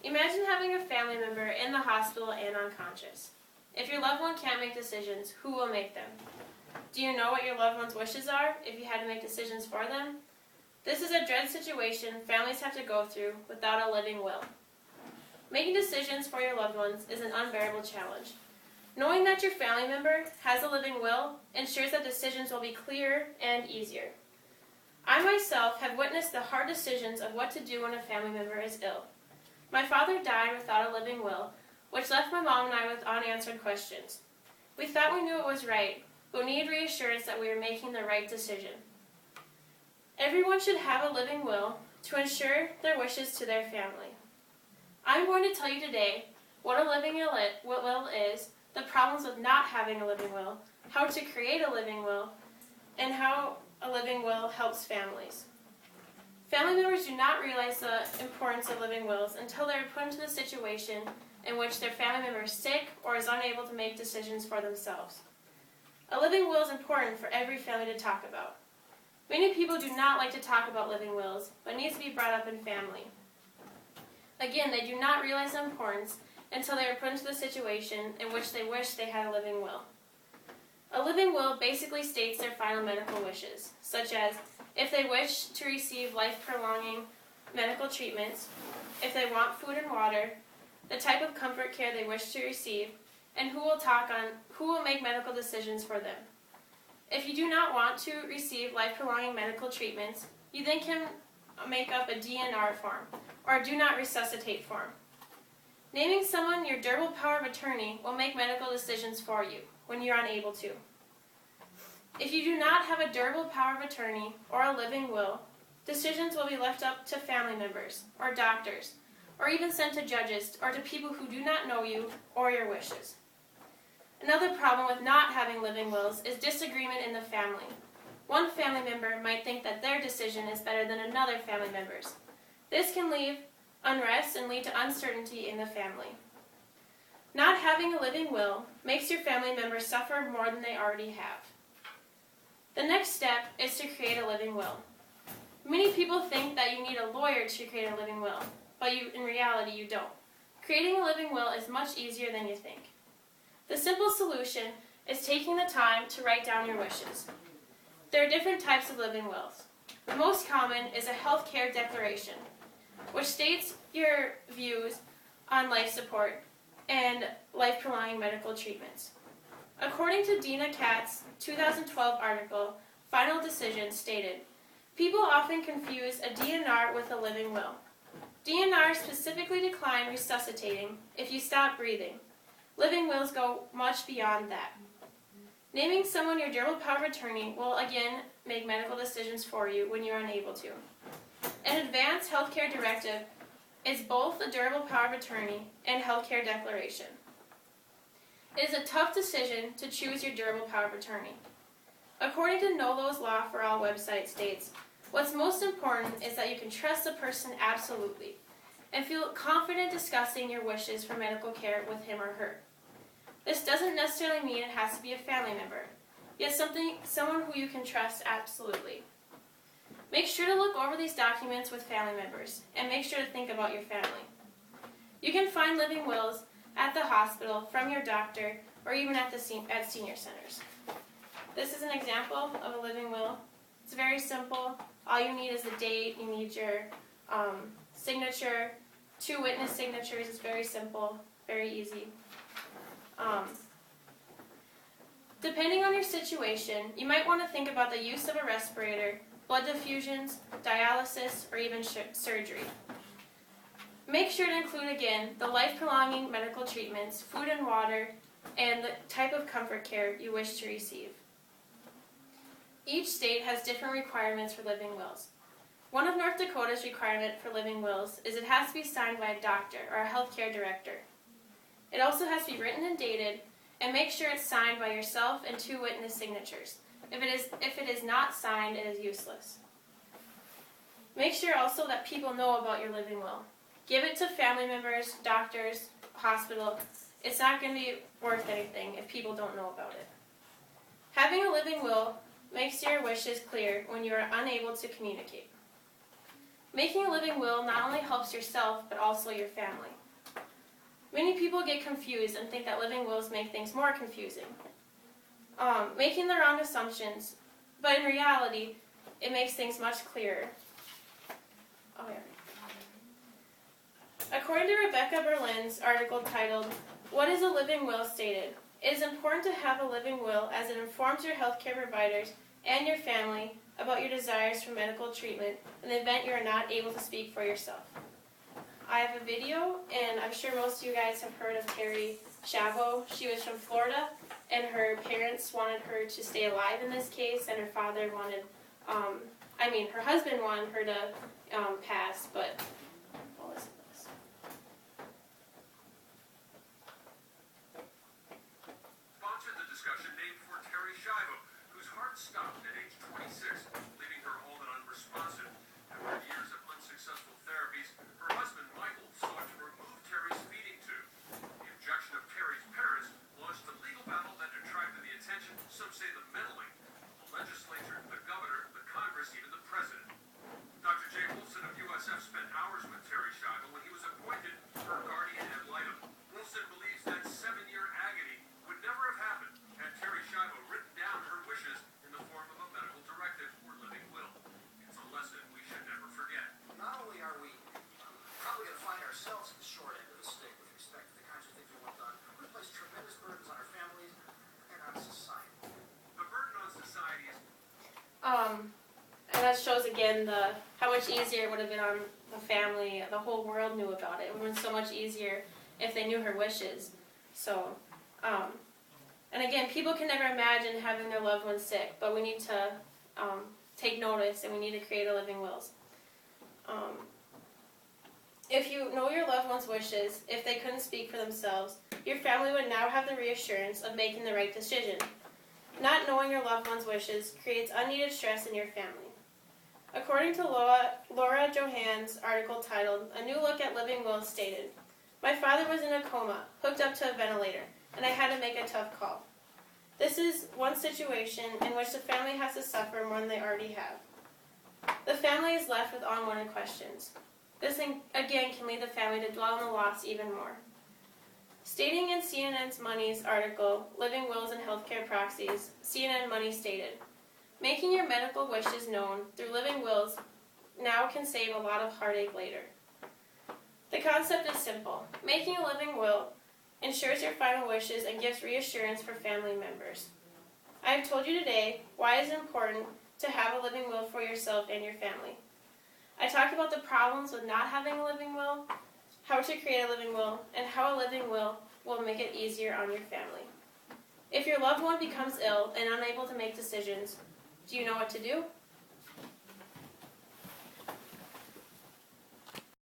Imagine having a family member in the hospital and unconscious. If your loved one can't make decisions, who will make them? Do you know what your loved one's wishes are if you had to make decisions for them? This is a dread situation families have to go through without a living will. Making decisions for your loved ones is an unbearable challenge. Knowing that your family member has a living will ensures that decisions will be clearer and easier. I myself have witnessed the hard decisions of what to do when a family member is ill. My father died without a living will, which left my mom and I with unanswered questions. We thought we knew it was right, but we needed reassurance that we were making the right decision. Everyone should have a living will to ensure their wishes to their family. I'm going to tell you today what a living will is, the problems with not having a living will, how to create a living will, and how a living will helps families. Family members do not realize the importance of living wills until they are put into the situation in which their family member is sick or is unable to make decisions for themselves. A living will is important for every family to talk about. Many people do not like to talk about living wills, but it needs to be brought up in family. Again, they do not realize the importance until they are put into the situation in which they wish they had a living will. A living will basically states their final medical wishes, such as if they wish to receive life-prolonging medical treatments, if they want food and water, the type of comfort care they wish to receive, and who will make medical decisions for them. If you do not want to receive life-prolonging medical treatments, you then can make up a DNR form, or a do not resuscitate form. Naming someone your durable power of attorney will make medical decisions for you when you're unable to. If you do not have a durable power of attorney or a living will, decisions will be left up to family members or doctors, or even sent to judges or to people who do not know you or your wishes. Another problem with not having living wills is disagreement in the family. One family member might think that their decision is better than another family member's. This can leave unrest and lead to uncertainty in the family. Not having a living will makes your family members suffer more than they already have. The next step is to create a living will. Many people think that you need a lawyer to create a living will, but in reality you don't. Creating a living will is much easier than you think. The simple solution is taking the time to write down your wishes. There are different types of living wills. The most common is a health care declaration, which states your views on life support and life-prolonging medical treatments. According to Dina Katz's 2012 article, Final Decision stated, people often confuse a DNR with a living will. DNRs specifically decline resuscitating if you stop breathing. Living wills go much beyond that. Naming someone your durable power of attorney will again make medical decisions for you when you're unable to. An advanced healthcare directive is both a durable power of attorney and healthcare declaration. It is a tough decision to choose your durable power of attorney. According to NOLO's Law for All website states, what's most important is that you can trust the person absolutely and feel confident discussing your wishes for medical care with him or her. This doesn't necessarily mean it has to be a family member, yet someone who you can trust absolutely. Make sure to look over these documents with family members, and make sure to think about your family. You can find living wills at the hospital, from your doctor, or even at senior centers. This is an example of a living will. It's very simple. All you need is a date, you need your signature, 2 witness signatures. It's very simple, very easy. Depending on your situation, you might want to think about the use of a respirator, blood diffusions, dialysis, or even surgery. Make sure to include again the life-prolonging medical treatments, food and water, and the type of comfort care you wish to receive. Each state has different requirements for living wills. One of North Dakota's requirement for living wills is it has to be signed by a doctor or a healthcare director. It also has to be written and dated, and make sure it's signed by yourself and 2 witness signatures. If it is not signed, it is useless. Make sure also that people know about your living will. Give it to family members, doctors, hospital. It's not going to be worth anything if people don't know about it. Having a living will makes your wishes clear when you are unable to communicate. Making a living will not only helps yourself, but also your family. Many people get confused and think that living wills make things more confusing, making the wrong assumptions, but in reality, it makes things much clearer. Oh, yeah. According to Rebecca Berlin's article titled, "What is a Living Will?" stated, "It is important to have a living will as it informs your healthcare providers and your family about your desires for medical treatment in the event you are not able to speak for yourself." I have a video, and I'm sure most of you guys have heard of Terri Schiavo. She was from Florida, and her parents wanted her to stay alive in this case, and her father wanted, her husband wanted her to pass, but we'll listen to this. Sponsored the discussion named for Terri Schiavo, whose heart stopped at age 26, leaving her old and unresponsive. After years of unsuccessful therapies, her husband Michael sought to remove Terri's feeding tube. The objection of Terri's parents launched a legal battle that attracted the attention, some say the meddling, of the legislature, the governor, the Congress, even the president. Dr. Jay Wolfson of USF spent hours with Terri Schiavo when he was appointed her guardian ad litem. Wolfson believes that 7-year agony would never have happened had Terri Schiavo written down her wishes in the form of a medical directive or living will. It's a lesson we should never forget. Not only are we probably going to find ourselves at the short end of the stick with respect to the kinds of things we want done, we place tremendous burdens on our families and on society. The burden on society is And that shows again how much easier it would have been on the family. The whole world knew about it. It would have been so much easier if they knew her wishes. So, and again, people can never imagine having their loved ones sick, but we need to take notice, and we need to create a living wills. If you know your loved one's wishes, if they couldn't speak for themselves, your family would now have the reassurance of making the right decision. Not knowing your loved one's wishes creates unneeded stress in your family. According to Laura Johan's article titled, "A New Look at Living Wills" stated, "My father was in a coma, hooked up to a ventilator, and I had to make a tough call. This is one situation in which the family has to suffer more than they already have. The family is left with unwanted questions. This again can lead the family to dwell on the loss even more." Stating in CNN's Money's article, "Living Wills and Healthcare Proxies," CNN Money stated, "Making your medical wishes known through living wills now can save a lot of heartache later." The concept is simple. Making a living will ensures your final wishes and gives reassurance for family members. I have told you today why it is important to have a living will for yourself and your family. I talked about the problems with not having a living will, how to create a living will, and how a living will make it easier on your family. If your loved one becomes ill and unable to make decisions, do you know what to do?